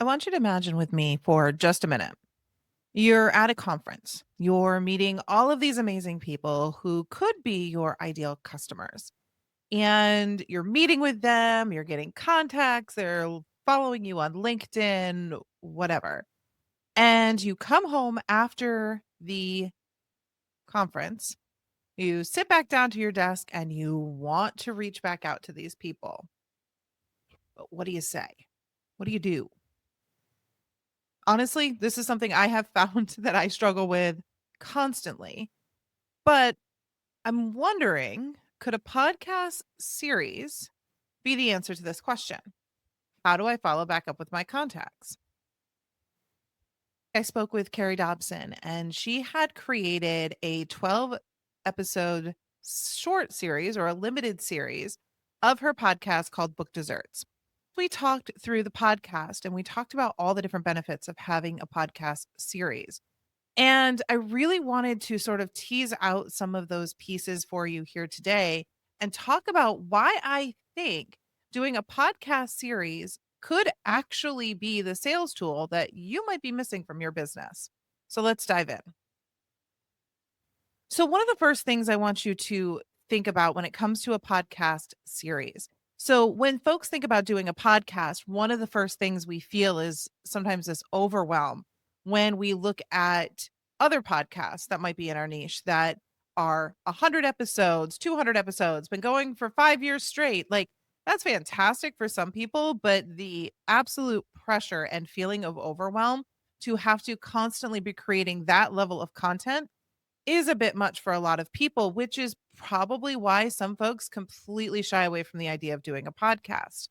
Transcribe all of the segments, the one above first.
I want you to imagine with me for just a minute. You're at a conference. You're meeting all of these amazing people who could be your ideal customers. And you're meeting with them, you're getting contacts, they're following you on LinkedIn, whatever. And you come home after the conference, you sit back down to your desk and you want to reach back out to these people. But what do you say? What do you do? Honestly, this is something I have found that I struggle with constantly. But I'm wondering, could a podcast series be the answer to this question? How do I follow back up with my contacts? I spoke with Carrie Dobson, and she had created a 12 episode short series or a limited series of her podcast called Book Desserts. We talked through the podcast and we talked about all the different benefits of having a podcast series. And I really wanted to sort of tease out some of those pieces for you here today and talk about why I think doing a podcast series could actually be the sales tool that you might be missing from your business. So let's dive in. So, one of the first things I want you to think about when it comes to a podcast series. So, when folks think about doing a podcast, one of the first things we feel is sometimes this overwhelm when we look at other podcasts that might be in our niche that are 100 episodes, 200 episodes, been going for 5 years straight. Like, that's fantastic for some people, but the absolute pressure and feeling of overwhelm to have to constantly be creating that level of content is a bit much for a lot of people, which is probably why some folks completely shy away from the idea of doing a podcast.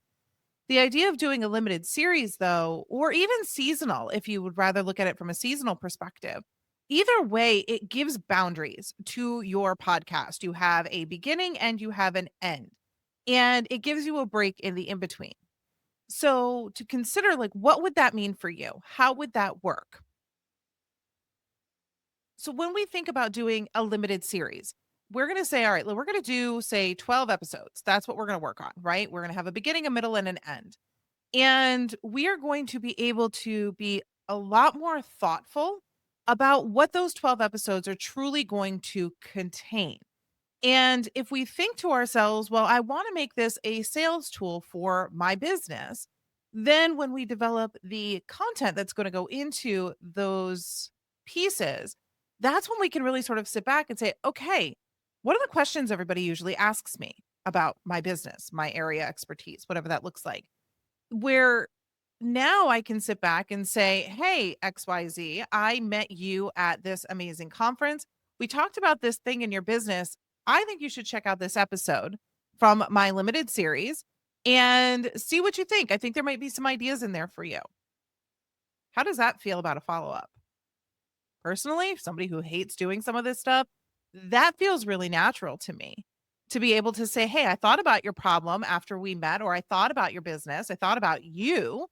The idea of doing a limited series, though, or even seasonal, if you would rather look at it from a seasonal perspective, either way, it gives boundaries to your podcast. You have a beginning and you have an end, and it gives you a break in the in between. So, to consider, like, what would that mean for you? How would that work? So when we think about doing a limited series, we're going to say, all right, we're going to do, say, 12 episodes. That's what we're going to work on, right? We're going to have a beginning, a middle, and an end. And we are going to be able to be a lot more thoughtful about what those 12 episodes are truly going to contain. And if we think to ourselves, well, I want to make this a sales tool for my business, then when we develop the content that's going to go into those pieces, that's when we can really sort of sit back and say, okay, what are the questions everybody usually asks me about my business, my area expertise, whatever that looks like? Where now I can sit back and say, hey, XYZ, I met you at this amazing conference. We talked about this thing in your business. I think you should check out this episode from my limited series and see what you think. I think there might be some ideas in there for you. How does that feel about a follow up? Personally, somebody who hates doing some of this stuff, that feels really natural to me to be able to say, hey, I thought about your problem after we met, or I thought about your business, I thought about you.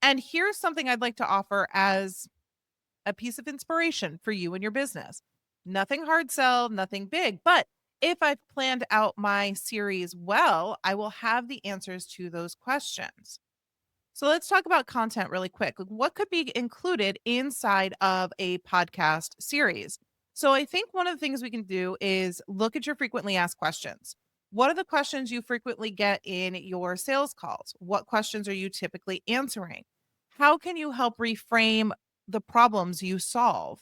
And here's something I'd like to offer as a piece of inspiration for you and your business. Nothing hard sell, nothing big. But if I've planned out my series well, I will have the answers to those questions. So let's talk about content really quick. Like, what could be included inside of a podcast series? So I think one of the things we can do is look at your frequently asked questions. What are the questions you frequently get in your sales calls? What questions are you typically answering? How can you help reframe the problems you solve?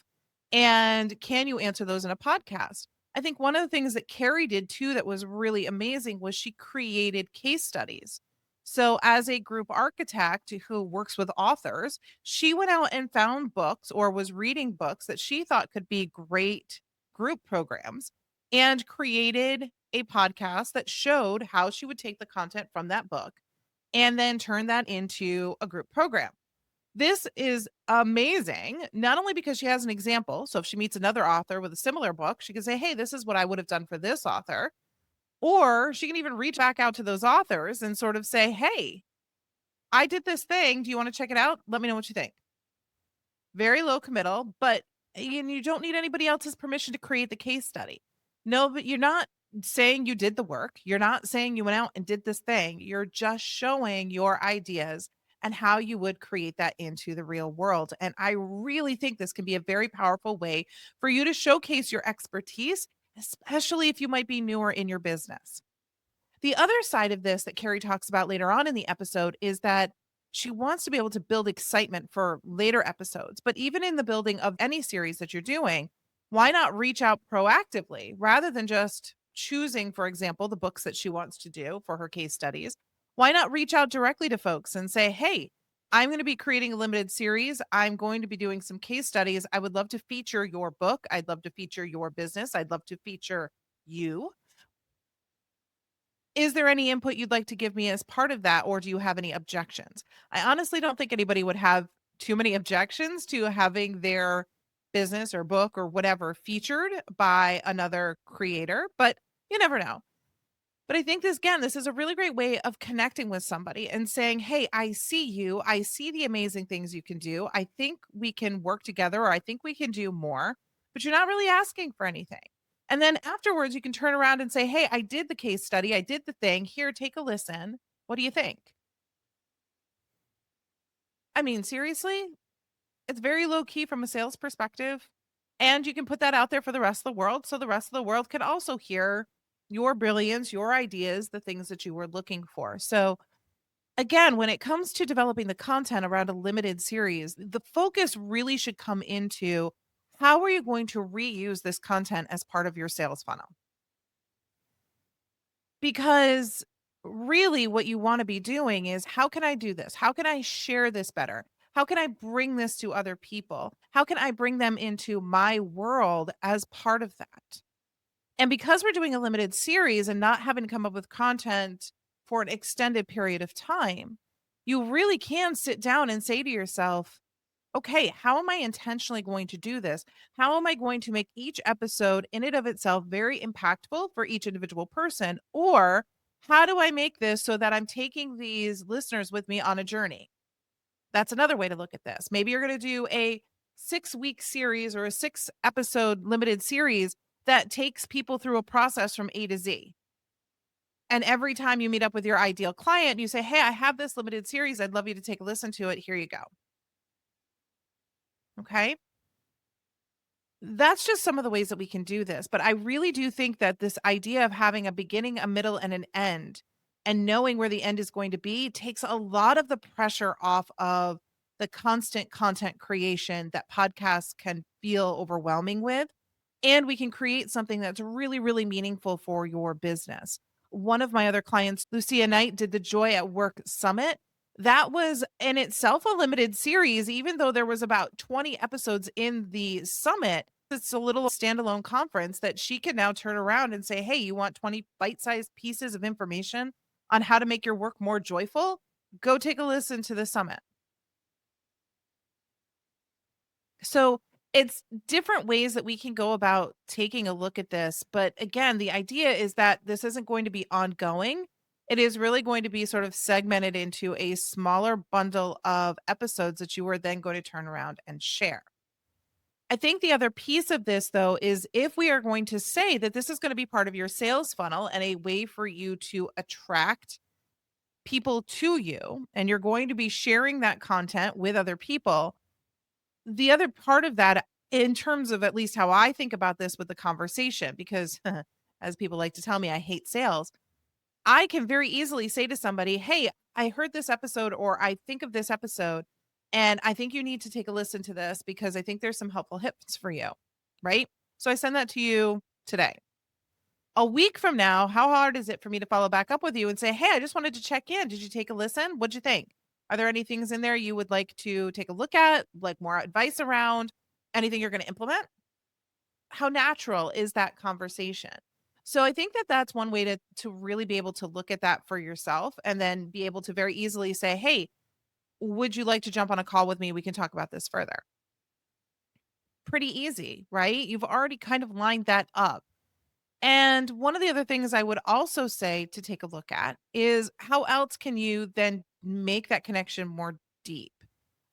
And can you answer those in a podcast? I think one of the things that Carrie did too that was really amazing was she created case studies. So, as a group architect who works with authors, she went out and found books or was reading books that she thought could be great group programs and created a podcast that showed how she would take the content from that book and then turn that into a group program. This is amazing, not only because she has an example. So, if she meets another author with a similar book, she can say, hey, this is what I would have done for this author. Or she can even reach back out to those authors and sort of say, hey, I did this thing. Do you want to check it out? Let me know what you think. Very low committal, but you don't need anybody else's permission to create the case study. No, but you're not saying you did the work. You're not saying you went out and did this thing. You're just showing your ideas and how you would create that into the real world. And I really think this can be a very powerful way for you to showcase your expertise, especially if you might be newer in your business. The other side of this that Carrie talks about later on in the episode is that she wants to be able to build excitement for later episodes. But even in the building of any series that you're doing, why not reach out proactively rather than just choosing, for example, the books that she wants to do for her case studies? Why not reach out directly to folks and say, hey, I'm going to be creating a limited series. I'm going to be doing some case studies. I would love to feature your book. I'd love to feature your business. I'd love to feature you. Is there any input you'd like to give me as part of that, or do you have any objections? I honestly don't think anybody would have too many objections to having their business or book or whatever featured by another creator, but you never know. But I think this is a really great way of connecting with somebody and saying, "Hey, I see you. I see the amazing things you can do. I think we can work together, or I think we can do more." But you're not really asking for anything. And then afterwards, you can turn around and say, "Hey, I did the case study. I did the thing. Here, take a listen. What do you think?" I mean, seriously, it's very low key from a sales perspective. And you can put that out there for the rest of the world so the rest of the world can also hear your brilliance, your ideas, the things that you were looking for. So, again, when it comes to developing the content around a limited series, the focus really should come into how are you going to reuse this content as part of your sales funnel? Because really what you want to be doing is how can I do this? How can I share this better? How can I bring this to other people? How can I bring them into my world as part of that? And because we're doing a limited series and not having to come up with content for an extended period of time, you really can sit down and say to yourself, okay, how am I intentionally going to do this? How am I going to make each episode in and of itself very impactful for each individual person? Or how do I make this so that I'm taking these listeners with me on a journey? That's another way to look at this. Maybe you're going to do a 6-week series or a 6-episode limited series that takes people through a process from A to Z. And every time you meet up with your ideal client, you say, hey, I have this limited series. I'd love you to take a listen to it. Here you go. Okay. That's just some of the ways that we can do this, but I really do think that this idea of having a beginning, a middle, and an end, and knowing where the end is going to be takes a lot of the pressure off of the constant content creation that podcasts can feel overwhelming with, and we can create something that's really, really meaningful for your business. One of my other clients, Lucia Knight, did the Joy at Work Summit. That was in itself a limited series, even though there was about 20 episodes in the summit. It's a little standalone conference that she can now turn around and say, hey, you want 20 bite-sized pieces of information on how to make your work more joyful? Go take a listen to the summit. So it's different ways that we can go about taking a look at this. But again, the idea is that this isn't going to be ongoing. It is really going to be sort of segmented into a smaller bundle of episodes that you are then going to turn around and share. I think the other piece of this, though, is if we are going to say that this is going to be part of your sales funnel and a way for you to attract people to you, and you're going to be sharing that content with other people, the other part of that, in terms of at least how I think about this with the conversation, because as people like to tell me, I hate sales. I can very easily say to somebody, hey, I heard this episode or I think of this episode, and I think you need to take a listen to this because I think there's some helpful hips for you. Right. So I send that to you today. A week from now, how hard is it for me to follow back up with you and say, hey, I just wanted to check in. Did you take a listen? What'd you think? Are there any things in there you would like to take a look at, like more advice around, anything you're going to implement? How natural is that conversation? So I think that that's one way to really be able to look at that for yourself and then be able to very easily say, "Hey, would you like to jump on a call with me? We can talk about this further." Pretty easy, right? You've already kind of lined that up. And one of the other things I would also say to take a look at is how else can you then make that connection more deep?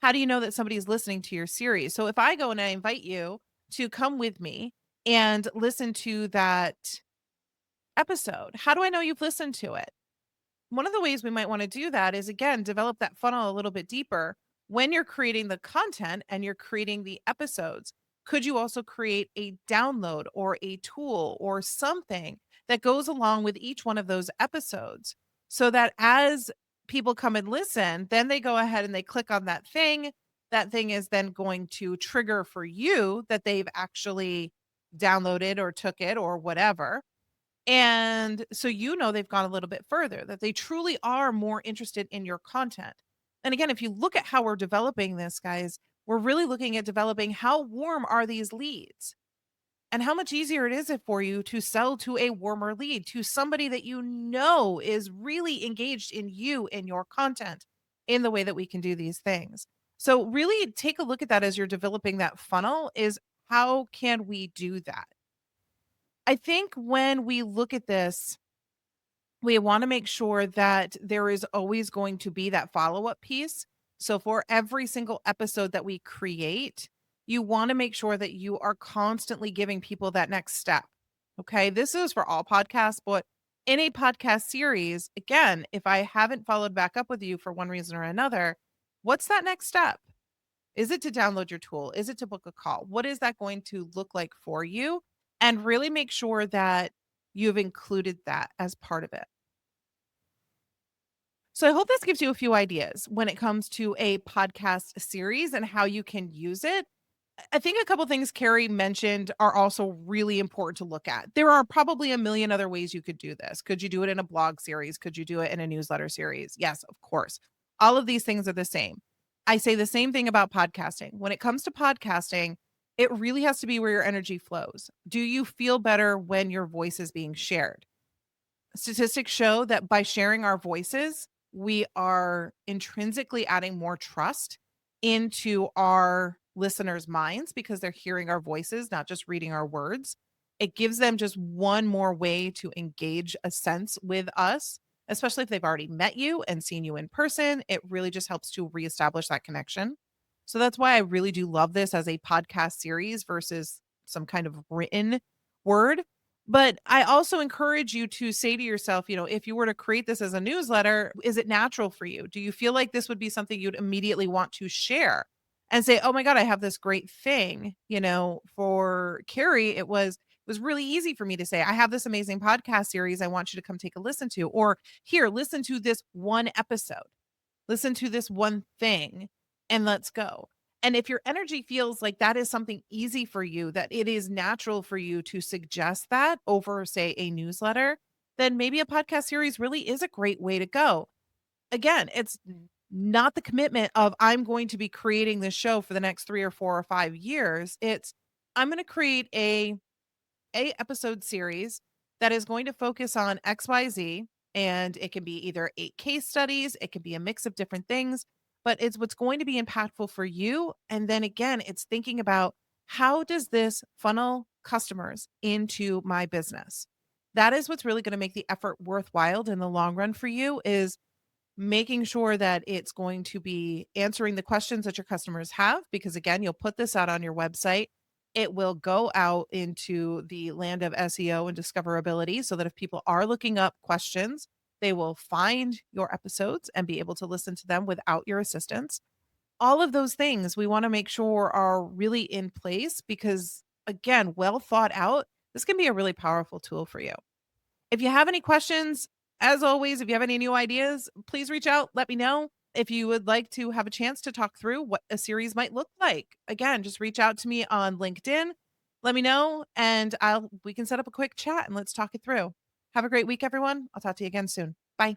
How do you know that somebody's listening to your series? So if I go and I invite you to come with me and listen to that episode, how do I know you've listened to it? one of the ways we might want to do that is again, develop that funnel a little bit deeper. When you're creating the content and you're creating the episodes, could you also create a download or a tool or something that goes along with each one of those episodes so that as people come and listen, then they go ahead and they click on that thing. That thing is then going to trigger for you that they've actually downloaded or took it or whatever, and so they've gone a little bit further, that they truly are more interested in your content. And again, if you look at how we're developing this, guys, we're really looking at developing how warm are these leads and how much easier it is it for you to sell to a warmer lead, to somebody that you know is really engaged in you and your content in the way that we can do these things. So really take a look at that as you're developing that funnel is how can we do that? I think when we look at this, we want to make sure that there is always going to be that follow up piece. So, for every single episode that we create, you want to make sure that you are constantly giving people that next step. Okay. This is for all podcasts, but in a podcast series, again, if I haven't followed back up with you for one reason or another, what's that next step? Is it to download your tool? Is it to book a call? What is that going to look like for you? And really make sure that you've included that as part of it. So I hope this gives you a few ideas when it comes to a podcast series and how you can use it. I think a couple things Carrie mentioned are also really important to look at. There are probably a million other ways you could do this. Could you do it in a blog series? Could you do it in a newsletter series? Yes, of course. All of these things are the same. I say the same thing about podcasting. When it comes to podcasting, it really has to be where your energy flows. Do you feel better when your voice is being shared? Statistics show that by sharing our voices, we are intrinsically adding more trust into our listeners' minds because they're hearing our voices, not just reading our words. It gives them just one more way to engage a sense with us, especially if they've already met you and seen you in person. It really just helps to reestablish that connection. So that's why I really do love this as a podcast series versus some kind of written word. But I also encourage you to say to yourself, if you were to create this as a newsletter, is it natural for you? Do you feel like this would be something you'd immediately want to share and say, "Oh my god, I have this great thing." For Carrie, it was really easy for me to say, "I have this amazing podcast series I want you to come take a listen to," or, "Here, listen to this one episode. Listen to this one thing and let's go." And if your energy feels like that is something easy for you, that it is natural for you to suggest that over, say, a newsletter, then maybe a podcast series really is a great way to go. Again, it's not the commitment of I'm going to be creating this show for the next 3 or 4 or 5 years. It's I'm going to create a episode series that is going to focus on XYZ, and it can be either 8 case studies, it can be a mix of different things, but it's what's going to be impactful for you. And then again, it's thinking about how does this funnel customers into my business? That is what's really going to make the effort worthwhile in the long run for you is making sure that it's going to be answering the questions that your customers have, because again, you'll put this out on your website. It will go out into the land of SEO and discoverability so that if people are looking up questions, they will find your episodes and be able to listen to them without your assistance. All of those things we want to make sure are really in place because, again, well thought out, this can be a really powerful tool for you. If you have any questions, as always, if you have any new ideas, please reach out. Let me know. If you would like to have a chance to talk through what a series might look like, again, just reach out to me on LinkedIn. Let me know and we can set up a quick chat and let's talk it through. Have a great week, everyone. I'll talk to you again soon. Bye.